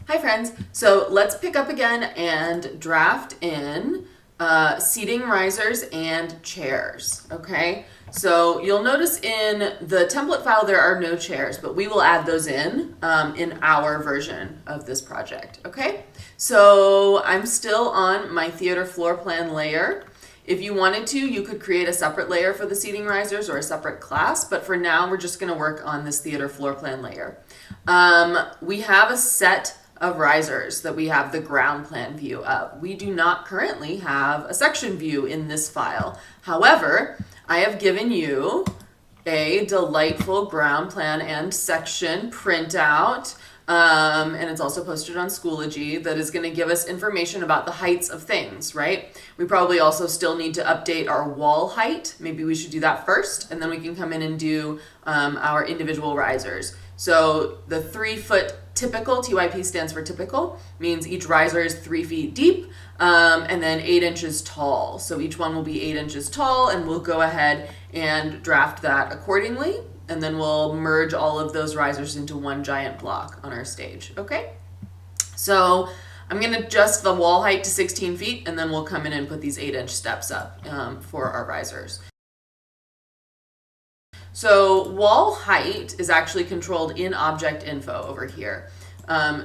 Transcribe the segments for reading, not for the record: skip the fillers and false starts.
Hi friends, so let's pick up again and draft in seating risers and chairs, okay? So you'll notice in the template file there are no chairs, but we will add those in our version of this project, okay? So I'm still on my theater floor plan layer. If you wanted to, you could create a separate layer for the seating risers or a separate class, but for now we're just gonna work on this theater floor plan layer. We have a set of risers that we have the ground plan view of. We do not currently have a section view in this file. However, I have given you a delightful ground plan and section printout, and it's also posted on Schoology, that is going to give us information about the heights of things, right? We probably also still need to update our wall height. Maybe we should do that first, and then we can come in and do our individual risers. So the 3-foot typical, TYP stands for typical, means each riser is 3 feet deep, and then 8 inches tall. So each one will be 8 inches tall, and we'll go ahead and draft that accordingly, and then we'll merge all of those risers into one giant block on our stage, okay? So I'm gonna adjust the wall height to 16 feet, and then we'll come in and put these 8-inch steps up for our risers. So wall height is actually controlled in object info over here.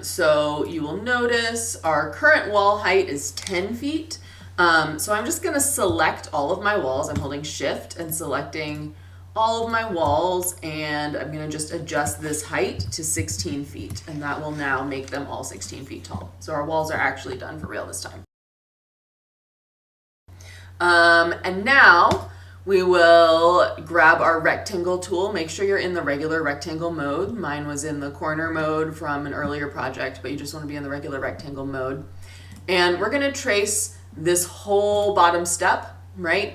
So you will notice our current wall height is 10 feet. So I'm just gonna select all of my walls. I'm holding shift and selecting all of my walls, and I'm gonna just adjust this height to 16 feet, and that will now make them all 16 feet tall. So our walls are actually done for real this time. And now we will grab our rectangle tool. Make sure you're in the regular rectangle mode. Mine was in the corner mode from an earlier project, but you just want to be in the regular rectangle mode. And we're going to trace this whole bottom step, right?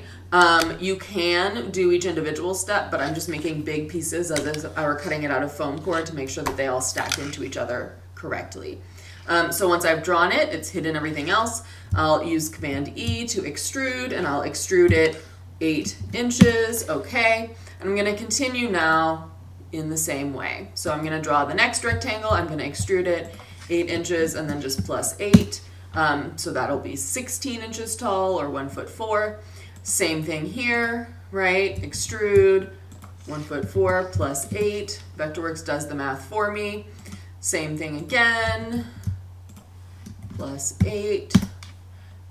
You can do each individual step, but I'm just making big pieces as I were cutting it out of foam core to make sure that they all stack into each other correctly. So once I've drawn it, it's hidden everything else. I'll use Command E to extrude, and I'll extrude it 8 inches, okay. And I'm gonna continue now in the same way. So I'm gonna draw the next rectangle, I'm gonna extrude it 8 inches and then just plus 8. So that'll be 16 inches tall, or 1'4". Same thing here, right? Extrude, 1'4" plus 8. Vectorworks does the math for me. Same thing again, plus 8,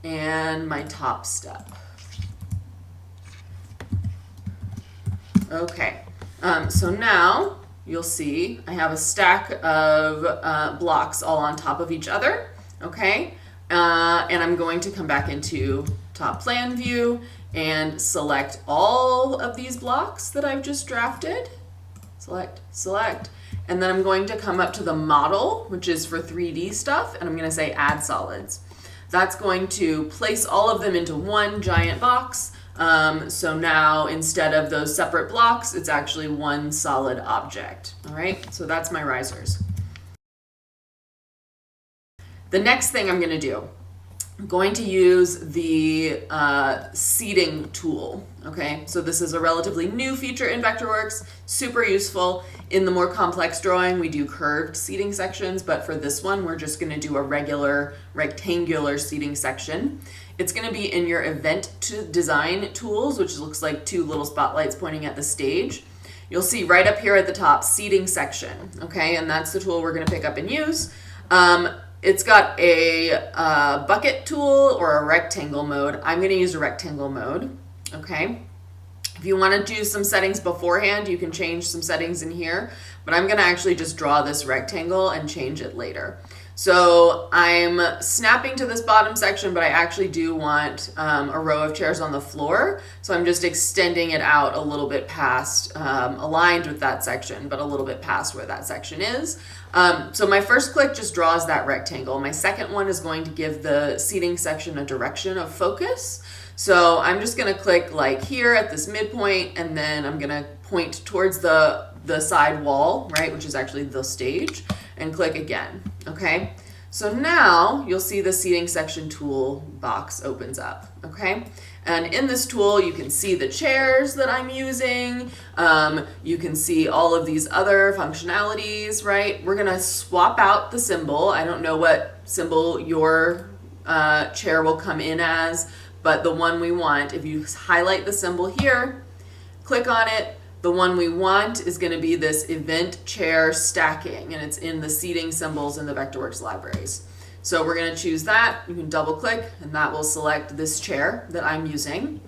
and my top step. Okay, so now you'll see I have a stack of blocks all on top of each other, okay? And I'm going to come back into top plan view and select all of these blocks that I've just drafted. Select, and then I'm going to come up to the model, which is for 3D stuff, and I'm going to say add solids. That's going to place all of them into one giant box. So now instead of those separate blocks, it's actually one solid object. All right, so that's my risers. The next thing I'm going to do, I'm going to use the seating tool. Okay, so this is a relatively new feature in Vectorworks, super useful. In the more complex drawing, we do curved seating sections, but for this one, we're just going to do a regular rectangular seating section. It's going to be in your event to design tools, which looks like 2 little spotlights pointing at the stage. You'll see right up here at the top, seating section, okay? And that's the tool we're going to pick up and use. It's got a bucket tool or a rectangle mode. I'm going to use a rectangle mode, okay? If you want to do some settings beforehand, you can change some settings in here, but I'm going to actually just draw this rectangle and change it later. So I'm snapping to this bottom section, but I actually do want a row of chairs on the floor. So I'm just extending it out a little bit past, aligned with that section, but a little bit past where that section is. So my first click just draws that rectangle. My second one is going to give the seating section a direction of focus. So I'm just gonna click like here at this midpoint, and then I'm gonna point towards the side wall, right, which is actually the stage, and click again, okay? So now you'll see the seating section tool box opens up, okay? And in this tool, you can see the chairs that I'm using. You can see all of these other functionalities, right? We're gonna swap out the symbol. I don't know what symbol your chair will come in as, but the one we want, if you highlight the symbol here, click on it, the one we want is going to be this event chair stacking, and it's in the seating symbols in the Vectorworks libraries. So we're going to choose that. You can double click and that will select this chair that I'm using.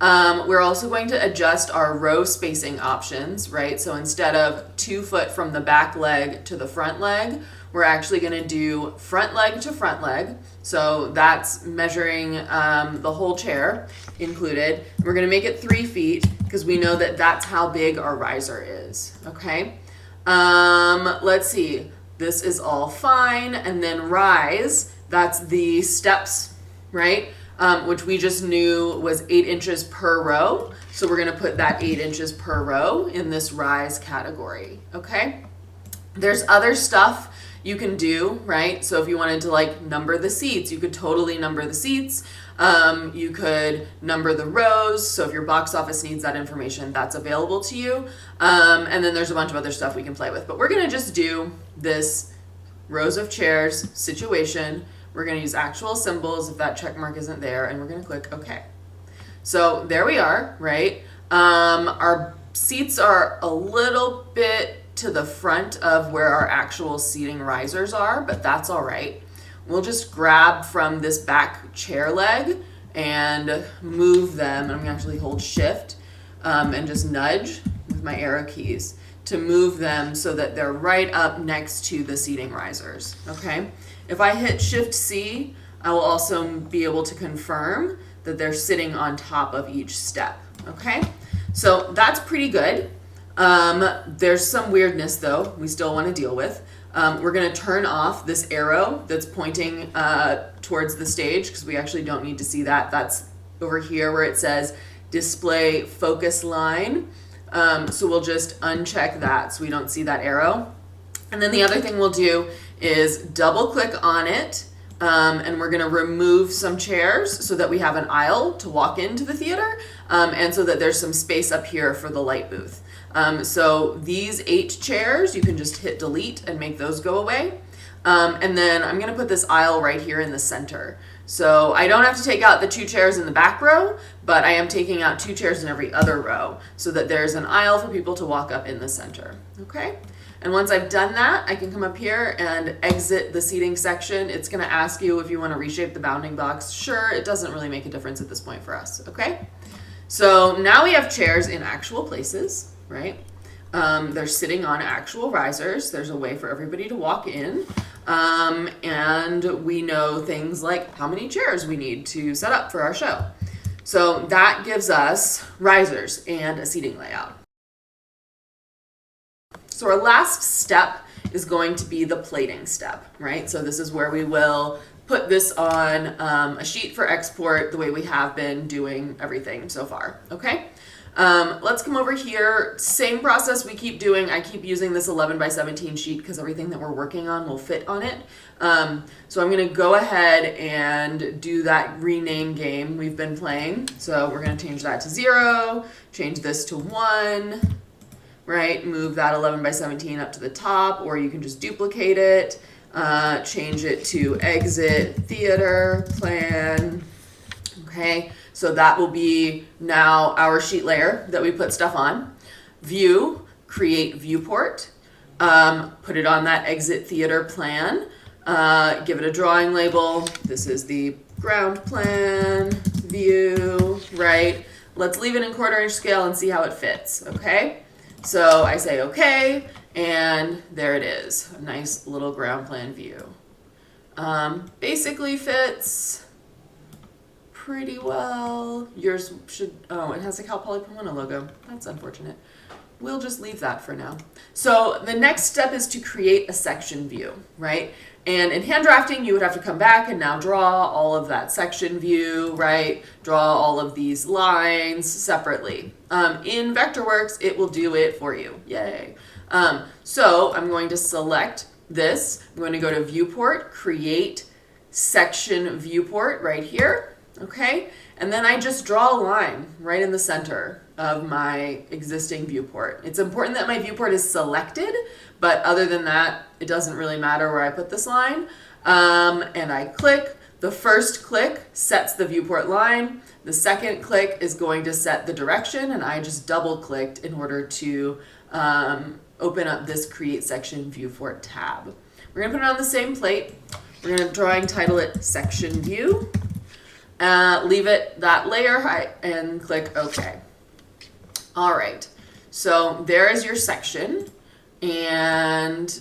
We're also going to adjust our row spacing options, right? So instead of 2 foot from the back leg to the front leg, we're actually going to do front leg to front leg. So that's measuring the whole chair included. We're going to make it 3 feet because we know that that's how big our riser is, okay? Let's see. This is all fine. And then rise, that's the steps, right? Which we just knew was 8 inches per row. So we're going to put that 8 inches per row in this rise category, okay? There's other stuff you can do, right? So if you wanted to like number the seats, you could totally number the seats. You could number the rows. So if your box office needs that information, that's available to you. And then there's a bunch of other stuff we can play with, but we're gonna just do this rows of chairs situation. We're gonna use actual symbols if that check mark isn't there, and we're gonna click OK. So there we are, right? Our seats are a little bit to the front of where our actual seating risers are, but that's all right. We'll just grab from this back chair leg and move them. I'm gonna actually hold shift and just nudge with my arrow keys to move them so that they're right up next to the seating risers, okay? If I hit shift C, I will also be able to confirm that they're sitting on top of each step, okay? So that's pretty good. There's some weirdness though we still want to deal with. We're going to turn off this arrow that's pointing towards the stage because we actually don't need to see that. That's over here where it says display focus line. So we'll just uncheck that so we don't see that arrow. And then the other thing we'll do is double click on it. And we're going to remove some chairs so that we have an aisle to walk into the theater, and so that there's some space up here for the light booth. So these 8 chairs, you can just hit delete and make those go away. And then I'm going to put this aisle right here in the center. So I don't have to take out the 2 chairs in the back row, but I am taking out 2 chairs in every other row so that there's an aisle for people to walk up in the center. Okay? And once I've done that, I can come up here and exit the seating section. It's going to ask you if you want to reshape the bounding box. Sure, it doesn't really make a difference at this point for us. Okay? So now we have chairs in actual places, right? They're sitting on actual risers. There's a way for everybody to walk in. And we know things like how many chairs we need to set up for our show. So that gives us risers and a seating layout. So our last step is going to be the plating step, right? So this is where we will put this on a sheet for export the way we have been doing everything so far, okay? Let's come over here. Same process we keep doing. I keep using this 11 by 17 sheet because everything that we're working on will fit on it. So I'm going to go ahead and do that rename game we've been playing. So we're going to change that to 0, change this to 1, right? Move that 11 by 17 up to the top, or you can just duplicate it, change it to exit theater plan. Okay, so that will be now our sheet layer that we put stuff on. View, create viewport, put it on that exit theater plan, give it a drawing label. This is the ground plan view, right? Let's leave it in 1/4 inch scale and see how it fits, okay? So I say okay, and there it is, a nice little ground plan view. Basically fits pretty well. Yours should, oh, it has a Cal Poly Pomona logo. That's unfortunate. We'll just leave that for now. So the next step is to create a section view, right? And in hand drafting, you would have to come back and now draw all of that section view, right? Draw all of these lines separately. In Vectorworks, it will do it for you. Yay. So I'm going to select this. I'm going to go to Viewport, Create Section Viewport right here. Okay, And then I just draw a line right in the center of my existing viewport. It's important that my viewport is selected, but other than that, it doesn't really matter where I put this line. And I click. The first click sets the viewport line. The second click is going to set the direction, and I just double clicked in order to open up this Create Section Viewport tab. We're gonna put it on the same plate. We're gonna drawing title it Section View. Leave it that layer height and click OK. All right, so there is your section, and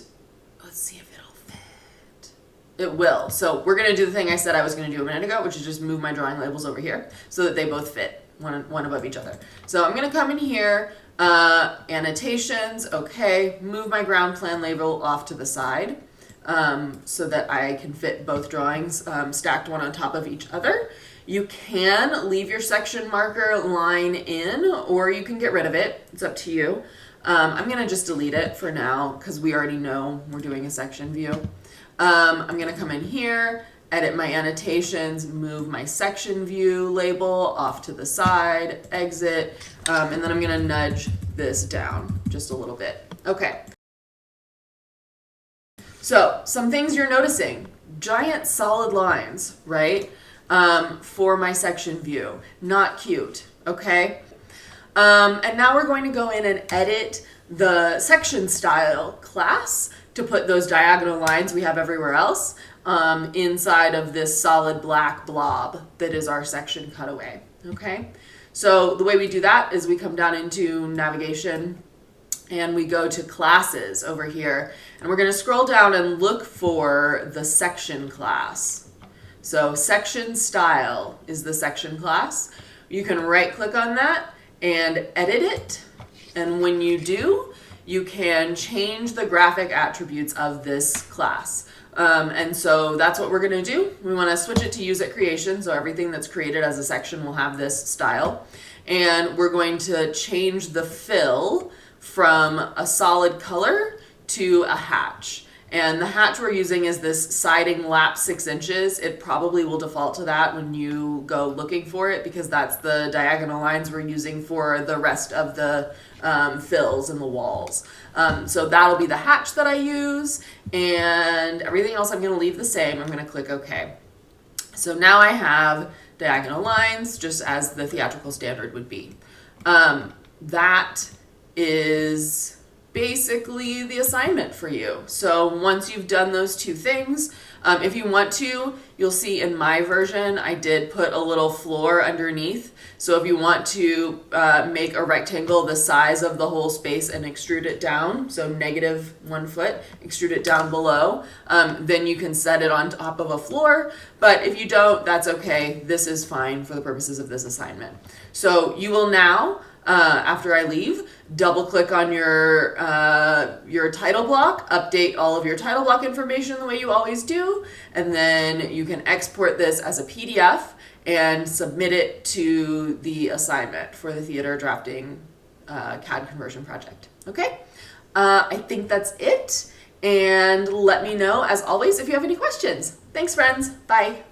let's see if it'll fit. It will. So we're gonna do the thing I said I was gonna do a minute ago, which is just move my drawing labels over here so that they both fit one above each other. So I'm gonna come in here, annotations, okay, move my ground plan label off to the side so that I can fit both drawings stacked one on top of each other. You can leave your section marker line in, or you can get rid of it. It's up to you. I'm gonna just delete it for now because we already know we're doing a section view. I'm gonna come in here, edit my annotations, move my section view label off to the side, exit, and then I'm gonna nudge this down just a little bit. Okay. So some things you're noticing, giant solid lines, right? For my section view, not cute, okay? And now we're going to go in and edit the section style class to put those diagonal lines we have everywhere else inside of this solid black blob that is our section cutaway, okay? So the way we do that is we come down into navigation and we go to classes over here, and we're going to scroll down and look for the section class. So section style is the section class. You can right click on that and edit it. And when you do, you can change the graphic attributes of this class. And so that's what we're gonna do. We wanna switch it to use at creation, so everything that's created as a section will have this style. And we're going to change the fill from a solid color to a hatch. And the hatch we're using is this siding lap 6 inches. It probably will default to that when you go looking for it because that's the diagonal lines we're using for the rest of the fills in the walls. So that'll be the hatch that I use, and everything else I'm gonna leave the same. I'm gonna click OK. So now I have diagonal lines just as the theatrical standard would be. That is basically the assignment for you. So once you've done those two things, if you want to, you'll see in my version, I did put a little floor underneath. So if you want to make a rectangle the size of the whole space and extrude it down, so -1 foot, extrude it down below, then you can set it on top of a floor. But if you don't, that's okay. This is fine for the purposes of this assignment. So you will now, after I leave, double click on your title block, update all of your title block information the way you always do, and then you can export this as a PDF and submit it to the assignment for the theater drafting CAD conversion project. Okay, I think that's it, and let me know as always if you have any questions. Thanks, friends. Bye.